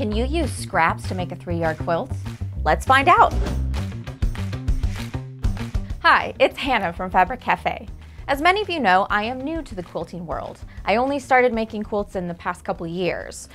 Can you use scraps to make a 3-yard quilt? Let's find out. Hi, it's Hannah from Fabric Cafe. As many of you know, I am new to the quilting world. I only started making quilts in the past couple years,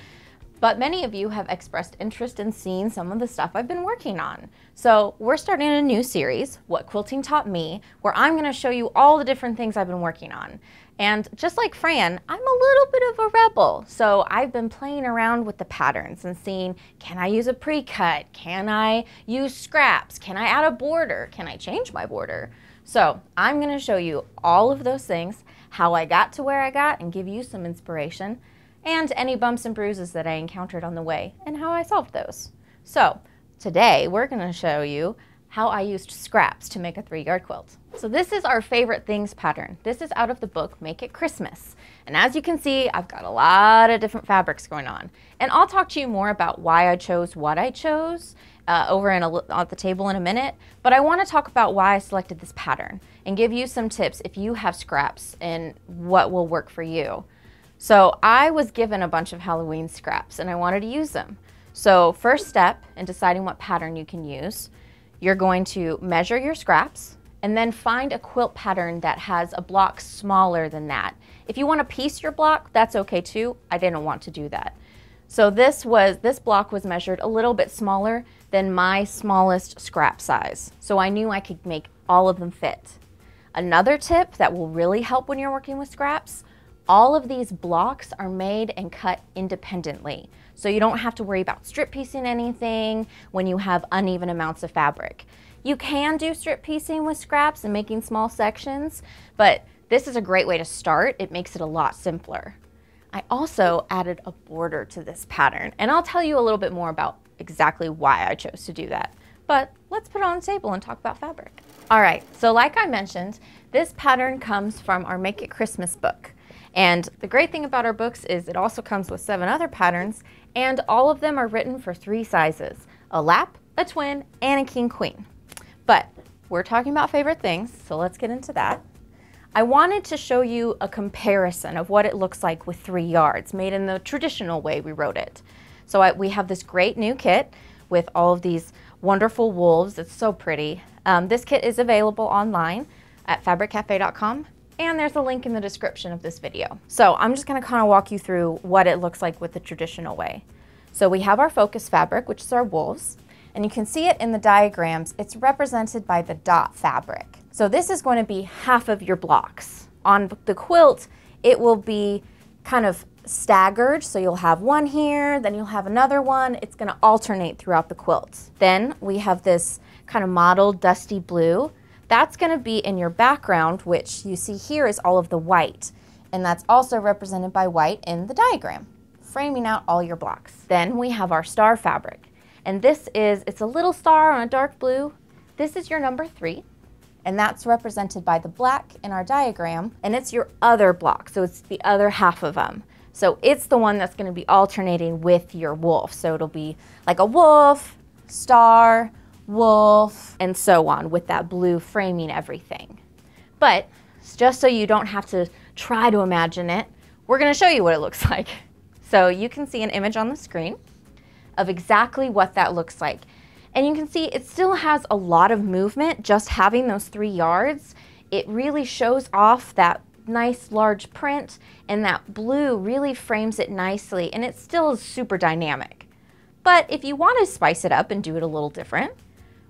but many of you have expressed interest in seeing some of the stuff I've been working on. So we're starting a new series, What Quilting Taught Me, where I'm going to show you all the different things I've been working on. And just like Fran, I'm a little bit of a rebel. So I've been playing around with the patterns and seeing, can I use a pre-cut? Can I use scraps? Can I add a border? Can I change my border? So I'm going to show you all of those things, how I got to where I got, and give you some inspiration, and any bumps and bruises that I encountered on the way and how I solved those. So today we're going to show you how I used scraps to make a 3-yard quilt. So this is our favorite things pattern. This is out of the book Make It Christmas. And as you can see, I've got a lot of different fabrics going on. And I'll talk to you more about why I chose what I chose over at the table in a minute. But I want to talk about why I selected this pattern and give you some tips if you have scraps and what will work for you. So I was given a bunch of Halloween scraps and I wanted to use them. So first step in deciding what pattern you can use, you're going to measure your scraps and then find a quilt pattern that has a block smaller than that. If you want to piece your block, that's okay too. I didn't want to do that. So this block was measured a little bit smaller than my smallest scrap size. So I knew I could make all of them fit. Another tip that will really help when you're working with scraps, all of these blocks are made and cut independently. So you don't have to worry about strip piecing anything when you have uneven amounts of fabric. You can do strip piecing with scraps and making small sections, but this is a great way to start. It makes it a lot simpler. I also added a border to this pattern, and I'll tell you a little bit more about exactly why I chose to do that. But let's put it on the table and talk about fabric. All right, so like I mentioned, this pattern comes from our Make It Christmas book. And the great thing about our books is it also comes with 7 other patterns, and all of them are written for 3 sizes, a lap, a twin, and a king queen. But we're talking about favorite things, so let's get into that. I wanted to show you a comparison of what it looks like with 3 yards, made in the traditional way we wrote it. So we have this great new kit with all of these wonderful wolves. It's so pretty. This kit is available online at fabriccafe.com. And there's a link in the description of this video. So I'm just gonna kind of walk you through what it looks like with the traditional way. So we have our focus fabric, which is our wolves, and you can see it in the diagrams. It's represented by the dot fabric. So this is going to be half of your blocks. On the quilt, it will be kind of staggered. So you'll have one here, then you'll have another one. It's gonna alternate throughout the quilt. Then we have this kind of mottled dusty blue. That's going to be in your background, which you see here is all of the white. And that's also represented by white in the diagram, framing out all your blocks. Then we have our star fabric. And it's a little star on a dark blue. This is your number 3. And that's represented by the black in our diagram. And it's your other block, so it's the other half of them. So it's the one that's going to be alternating with your wolf. So it'll be like a wolf, star, wolf, and so on, with that blue framing everything. But just so you don't have to try to imagine it, we're going to show you what it looks like. So you can see an image on the screen of exactly what that looks like. And you can see it still has a lot of movement. Just having those 3 yards, it really shows off that nice large print, and that blue really frames it nicely, and it still is super dynamic. But if you want to spice it up and do it a little different,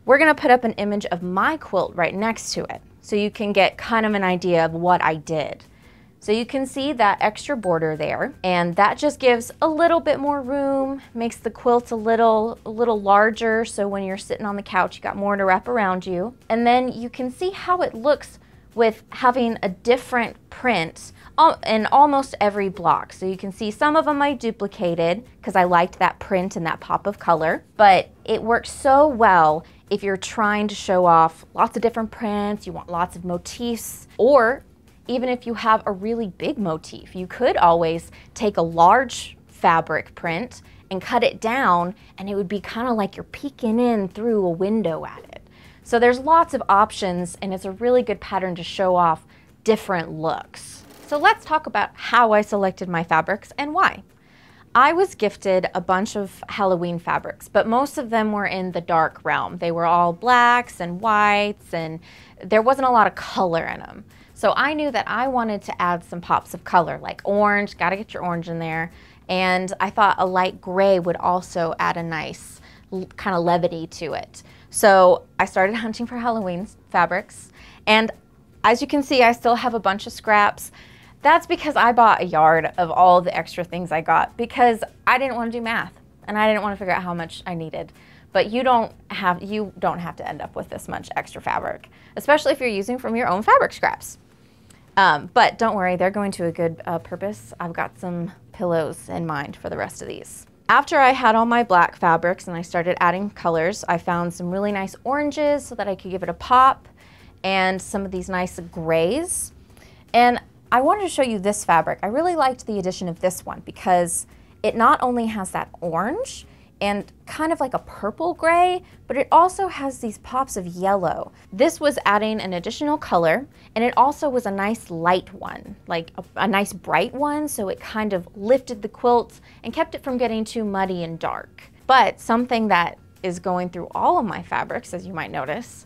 we're going to put up an image of my quilt right next to it so you can get kind of an idea of what I did. So you can see that extra border there, and that just gives a little bit more room, makes the quilt a little larger, so when you're sitting on the couch you got more to wrap around you. And then you can see how it looks with having a different print in almost every block. So you can see some of them I duplicated because I liked that print and that pop of color, but it works so well if you're trying to show off lots of different prints, you want lots of motifs, or even if you have a really big motif, you could always take a large fabric print and cut it down, and it would be kind of like you're peeking in through a window at it. So there's lots of options, and it's a really good pattern to show off different looks. So let's talk about how I selected my fabrics and why. I was gifted a bunch of Halloween fabrics, but most of them were in the dark realm. They were all blacks and whites, and there wasn't a lot of color in them. So I knew that I wanted to add some pops of color, like orange, gotta get your orange in there. And I thought a light gray would also add a nice kind of levity to it. So I started hunting for Halloween fabrics, and as you can see, I still have a bunch of scraps. That's because I bought a yard of all the extra things I got because I didn't want to do math and I didn't want to figure out how much I needed. But you don't have to end up with this much extra fabric, especially if you're using from your own fabric scraps. But don't worry, they're going to a good purpose. I've got some pillows in mind for the rest of these. After I had all my black fabrics and I started adding colors, I found some really nice oranges so that I could give it a pop, and some of these nice grays. And I wanted to show you this fabric. I really liked the addition of this one because it not only has that orange and kind of like a purple gray, but it also has these pops of yellow. This was adding an additional color, and it also was a nice light one, like a nice bright one, so it kind of lifted the quilt and kept it from getting too muddy and dark. But something that is going through all of my fabrics, as you might notice,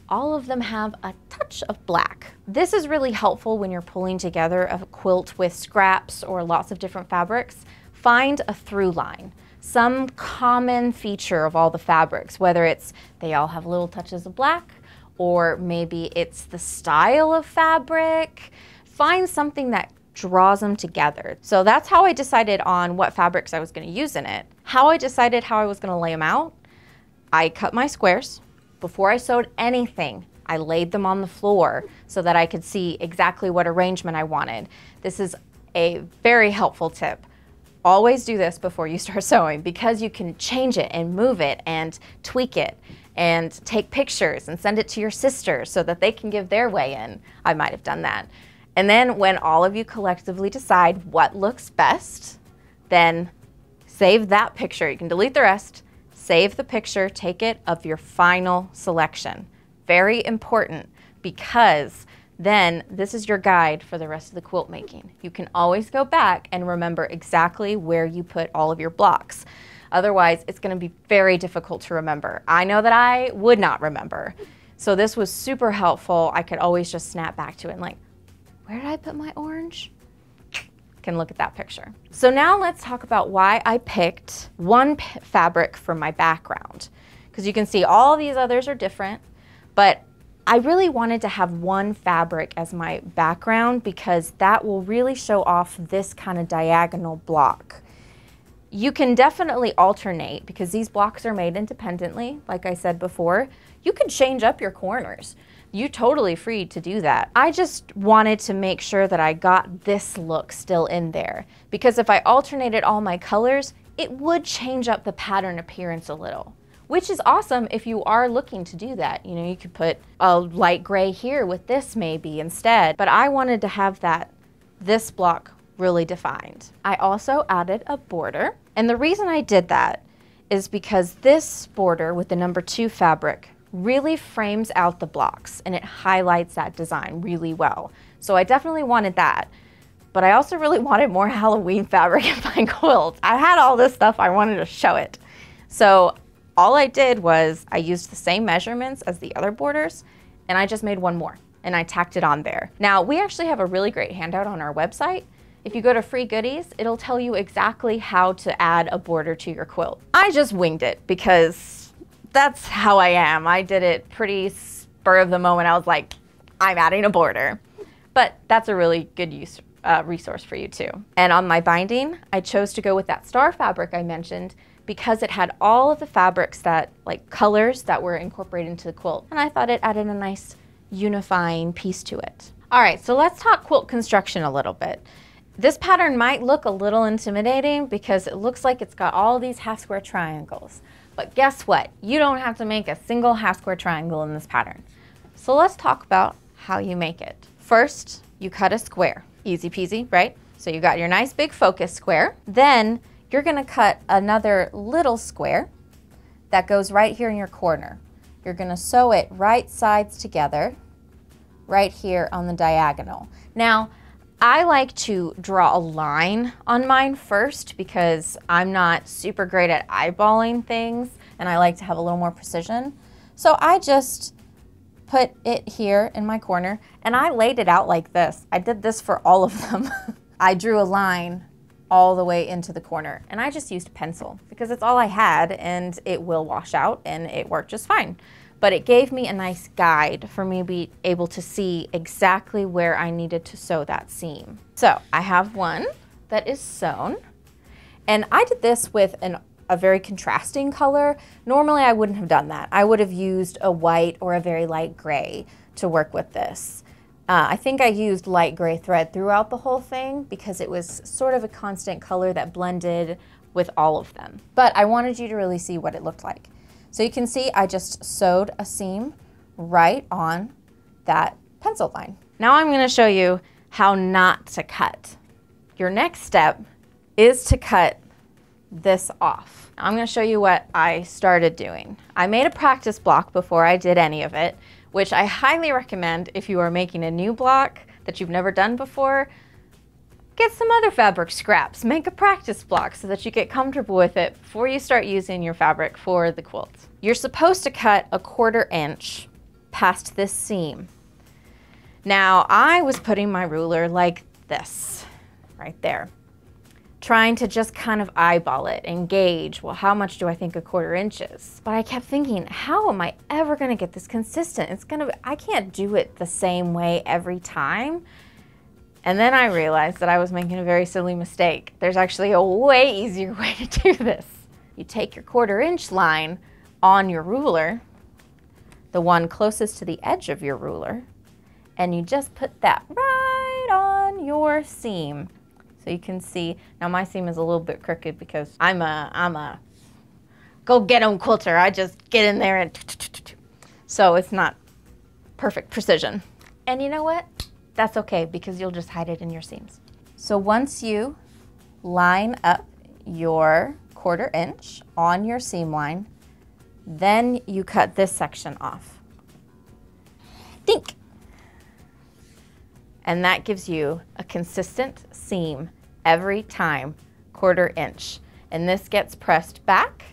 all of them have a touch of black. This is really helpful when you're pulling together a quilt with scraps or lots of different fabrics. Find a through line, some common feature of all the fabrics, whether it's they all have little touches of black, or maybe it's the style of fabric. Find something that draws them together. So that's how I decided on what fabrics I was going to use in it. How I decided how I was going to lay them out, I cut my squares. Before I sewed anything, I laid them on the floor so that I could see exactly what arrangement I wanted. This is a very helpful tip. Always do this before you start sewing because you can change it and move it and tweak it and take pictures and send it to your sisters so that they can give their way in. I might have done that. And then when all of you collectively decide what looks best, then save that picture. You can delete the rest. Save the picture, take it of your final selection. Very important because then this is your guide for the rest of the quilt making. You can always go back and remember exactly where you put all of your blocks. Otherwise, it's going to be very difficult to remember. I know that I would not remember. So this was super helpful. I could always just snap back to it and like, where did I put my orange? Can look at that picture. So now let's talk about why I picked one fabric for my background. Because you can see all these others are different, but I really wanted to have one fabric as my background because that will really show off this kind of diagonal block. You can definitely alternate because these blocks are made independently, like I said before. You can change up your corners. You're totally free to do that. I just wanted to make sure that I got this look still in there because if I alternated all my colors, it would change up the pattern appearance a little, which is awesome if you are looking to do that. You know, you could put a light gray here with this maybe instead, but I wanted to have this block really defined. I also added a border, and the reason I did that is because this border with the number 2 fabric really frames out the blocks and it highlights that design really well. So I definitely wanted that, but I also really wanted more Halloween fabric in my quilt. I had all this stuff, I wanted to show it. So all I did was I used the same measurements as the other borders and I just made one more and I tacked it on there. Now we actually have a really great handout on our website. If you go to free goodies, it'll tell you exactly how to add a border to your quilt. I just winged it because that's how I am. I did it pretty spur of the moment. I was like, I'm adding a border. But that's a really good resource for you too. And on my binding, I chose to go with that star fabric I mentioned because it had all of the fabrics that, like colors that were incorporated into the quilt. And I thought it added a nice unifying piece to it. All right, so let's talk quilt construction a little bit. This pattern might look a little intimidating because it looks like it's got all these half square triangles. But guess what? You don't have to make a single half square triangle in this pattern. So let's talk about how you make it. First, you cut a square. Easy peasy, right? So you got your nice big focus square. Then you're gonna cut another little square that goes right here in your corner. You're gonna sew it right sides together, right here on the diagonal. Now, I like to draw a line on mine first because I'm not super great at eyeballing things and I like to have a little more precision. So I just put it here in my corner and I laid it out like this. I did this for all of them. I drew a line all the way into the corner and I just used pencil because it's all I had and it will wash out and it worked just fine. But it gave me a nice guide for me to be able to see exactly where I needed to sew that seam. So I have one that is sewn and I did this with a very contrasting color. Normally I wouldn't have done that. I would have used a white or a very light gray to work with this. I think I used light gray thread throughout the whole thing because it was sort of a constant color that blended with all of them. But I wanted you to really see what it looked like. So you can see I just sewed a seam right on that pencil line. Now I'm going to show you how not to cut. Your next step is to cut this off. I'm going to show you what I started doing. I made a practice block before I did any of it, which I highly recommend if you are making a new block that you've never done before. Get some other fabric scraps, make a practice block so that you get comfortable with it before you start using your fabric for the quilt. You're supposed to cut 1/4 inch past this seam. Now I was putting my ruler like this, right there, trying to just kind of eyeball it and gauge, well, how much do I think 1/4 inch is? But I kept thinking, how am I ever gonna get this consistent? I can't do it the same way every time. And then I realized that I was making a very silly mistake. There's actually a way easier way to do this. You take your 1/4 inch line on your ruler, the one closest to the edge of your ruler, and you just put that right on your seam. So you can see, now my seam is a little bit crooked because I'm a go get 'em quilter. I just get in there and so it's not perfect precision. And you know what? That's okay because you'll just hide it in your seams. So once you line up your 1/4 inch on your seam line, then you cut this section off. Dink! And that gives you a consistent seam every time, 1/4 inch. And this gets pressed back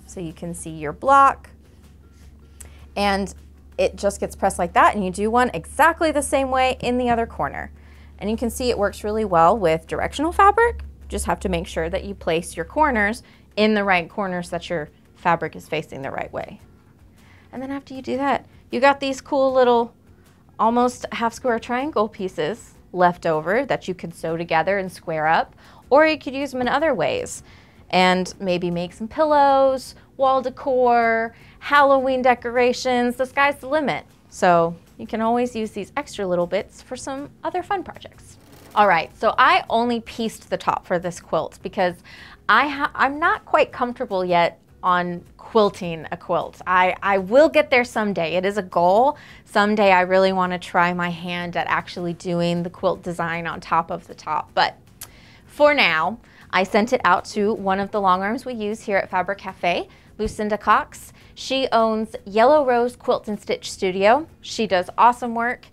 so you can see your block. And it just gets pressed like that, and you do one exactly the same way in the other corner. And you can see it works really well with directional fabric. Just have to make sure that you place your corners in the right corners so that your fabric is facing the right way. And then after you do that, you got these cool little almost half square triangle pieces left over that you could sew together and square up, or you could use them in other ways and maybe make some pillows, wall decor, Halloween decorations. The sky's the limit. So you can always use these extra little bits for some other fun projects. All right, so I only pieced the top for this quilt because I'm not quite comfortable yet on quilting a quilt. I will get there someday. It is a goal. Someday I really want to try my hand at actually doing the quilt design on top of the top. But for now, I sent it out to one of the long arms we use here at Fabric Cafe, Lucinda Cox. She owns Yellow Rose Quilt and Stitch Studio. She does awesome work,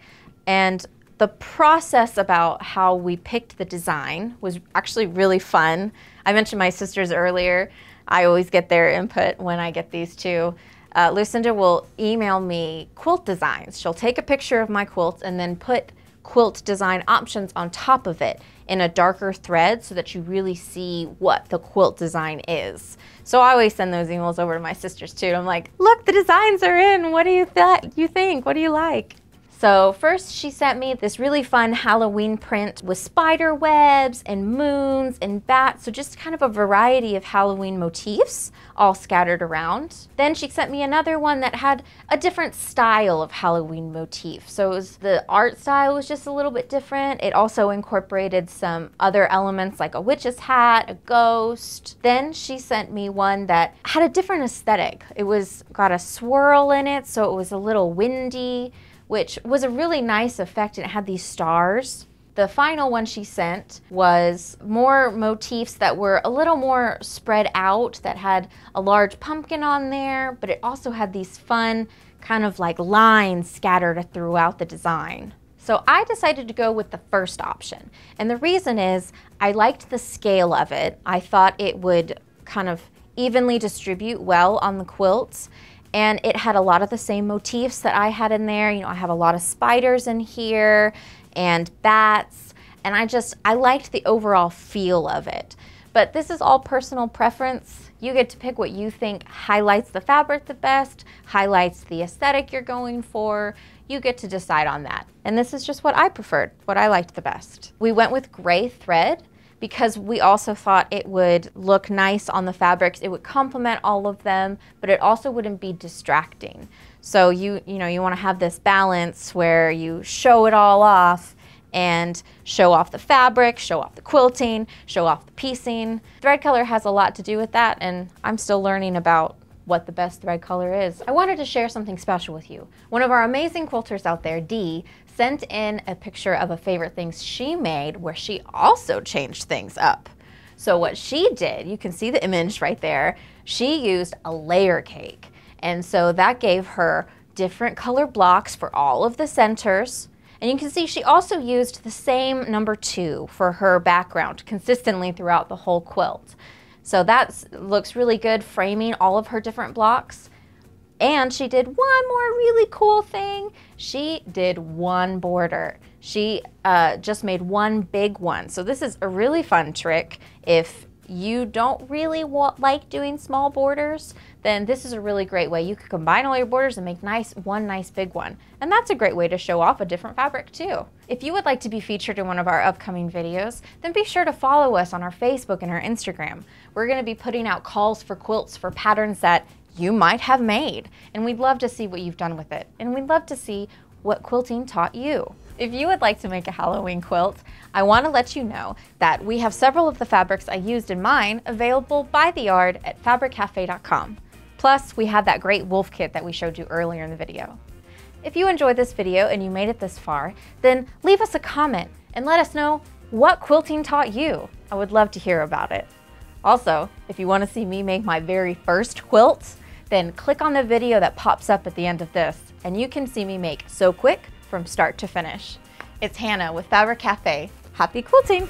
and the process about how we picked the design was actually really fun. I mentioned my sisters earlier. I always get their input when I get these too. Lucinda will email me quilt designs. She'll take a picture of my quilt and then put quilt design options on top of it in a darker thread so that you really see what the quilt design is. So I always send those emails over to my sisters too. I'm like, look, the designs are in. What do you think? What do you like? So first she sent me this really fun Halloween print with spider webs and moons and bats, so just kind of a variety of Halloween motifs all scattered around. Then she sent me another one that had a different style of Halloween motif. So the art style was just a little bit different. It also incorporated some other elements like a witch's hat, a ghost. Then she sent me one that had a different aesthetic. It got a swirl in it, so it was a little windy, which was a really nice effect, and it had these stars. The final one she sent was more motifs that were a little more spread out, that had a large pumpkin on there, but it also had these fun kind of like lines scattered throughout the design. So I decided to go with the first option. And the reason is I liked the scale of it. I thought it would kind of evenly distribute well on the quilts. And it had a lot of the same motifs that I had in there. You know, I have a lot of spiders in here and bats. And I liked the overall feel of it. But this is all personal preference. You get to pick what you think highlights the fabric the best, highlights the aesthetic you're going for. You get to decide on that. And this is just what I preferred, what I liked the best. We went with gray thread because we also thought it would look nice on the fabrics. It would complement all of them, but it also wouldn't be distracting. So you want to have this balance where you show it all off and show off the fabric, show off the quilting, show off the piecing. Thread color has a lot to do with that, and I'm still learning about what the best thread color is. I wanted to share something special with you. One of our amazing quilters out there, Dee, sent in a picture of a favorite things she made where she also changed things up. So what she did, you can see the image right there, she used a layer cake. And so that gave her different color blocks for all of the centers. And you can see she also used the same number 2 for her background consistently throughout the whole quilt. So that looks really good, framing all of her different blocks. And she did one more really cool thing. She did one border. She just made one big one. So this is a really fun trick. If you don't really like doing small borders, then this is a really great way. You could combine all your borders and make one nice big one. And that's a great way to show off a different fabric too. If you would like to be featured in one of our upcoming videos, then be sure to follow us on our Facebook and our Instagram. We're gonna be putting out calls for quilts for patterns that you might have made. And we'd love to see what you've done with it. And we'd love to see what quilting taught you. If you would like to make a Halloween quilt, I want to let you know that we have several of the fabrics I used in mine available by the yard at fabriccafe.com. Plus, we have that great wolf kit that we showed you earlier in the video. If you enjoyed this video and you made it this far, then leave us a comment and let us know what quilting taught you. I would love to hear about it. Also, if you want to see me make my very first quilt, then click on the video that pops up at the end of this and you can see me make Sew Quick from start to finish. It's Hannah with Fabric Cafe. Happy quilting!